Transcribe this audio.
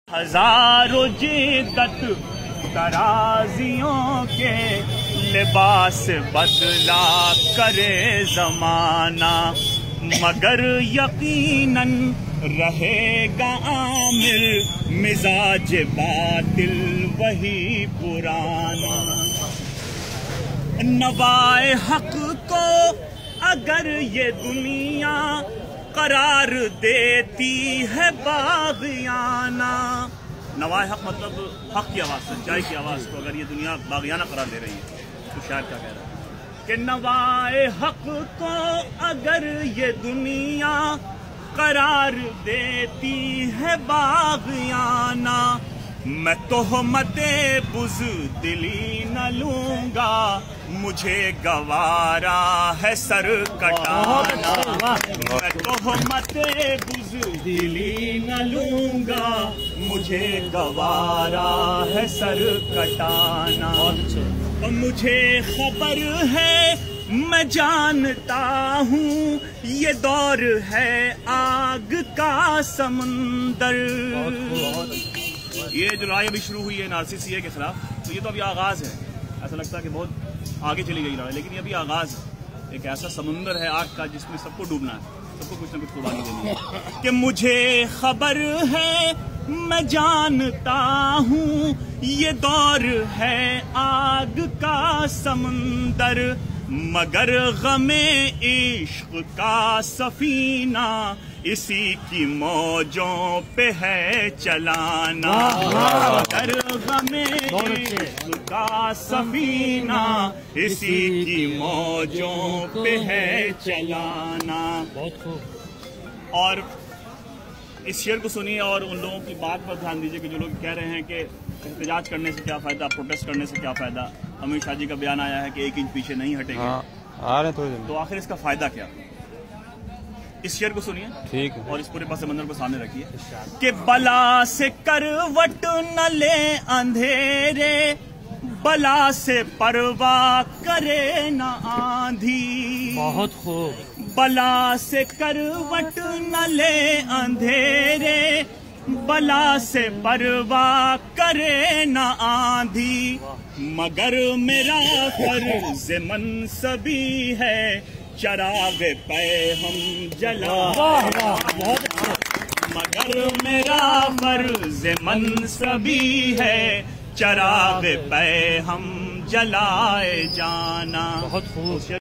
ہزاروں جدت ترازیوں کے لباس بدلا کرے زمانہ، مگر یقیناً رہے گا عامر مزاج باطل وہی پرانا۔ نوائے حق کو اگر یہ دنیا قرار دیتی ہے باغیانہ، نوائے حق مطلب حق کی آواز، سچائی کی آواز کو اگر یہ دنیا باغیانہ قرار دے رہی ہے تو شاعر کیا کہہ رہا ہے کہ نوائے حق کو اگر یہ دنیا قرار دیتی ہے باغیانہ، میں تہمت بزدلی نہ لوں گا، مجھے گوارا ہے سر کٹانا۔ میں تہمت بزدلی نہ لوں گا، مجھے گوارا ہے سر کٹانا۔ مجھے خبر ہے میں جانتا ہوں یہ دور ہے آگ کا سمندر۔ یہ جو لڑائی ابھی شروع ہوئی ہے NRC کے خلاف، تو یہ تو ابھی آغاز ہے، ایسا لگتا ہے کہ بہت آگے چلی گئی لڑائی، لیکن یہ ابھی آغاز ہے۔ ایک ایسا سمندر ہے آگ کا جس میں سب کو ڈوبنا ہے، سب کو کچھ نہ کچھ قربانی دینی ہے۔ کہ مجھے خبر ہے میں جانتا ہوں یہ دور ہے آگ کا سمندر، مگر غم عشق کا سفینہ اسی کی موجوں پہ ہے چلانا۔ مگر غم عشق کا سفینہ اسی کی موجوں پہ ہے چلانا۔ اور اس شعر کو سنیے اور ان لوگوں کی بات پر دھیان دیجیے کہ جو لوگ کہہ رہے ہیں کہ احتجاج کرنے سے کیا فائدہ، پروٹیسٹ کرنے سے کیا فائدہ۔ امت شاہ جی کا بیان آیا ہے کہ 1 انچ پیچھے نہیں ہٹیں گے، تو آخر اس کا فائدہ کیا؟ اس شعر کو سنیے ٹھیک، اور اس پورے پس منظر کو سامنے رکھیے کہ بلا سے کروٹ نہ لے اندھیرے، بلا سے پرواہ کرے نہ آندھی۔ بہت خوب۔ بلا سے کروٹ نہ لے اندھیرے، بلا سے پرواہ کرے نہ آندھی، مگر میرا فرض منصبی ہے چراغ پہ ہم جلائے۔ مگر میرا فرض منصبی ہے چراغ پہ ہم جلائے جانا۔ بہت خوب۔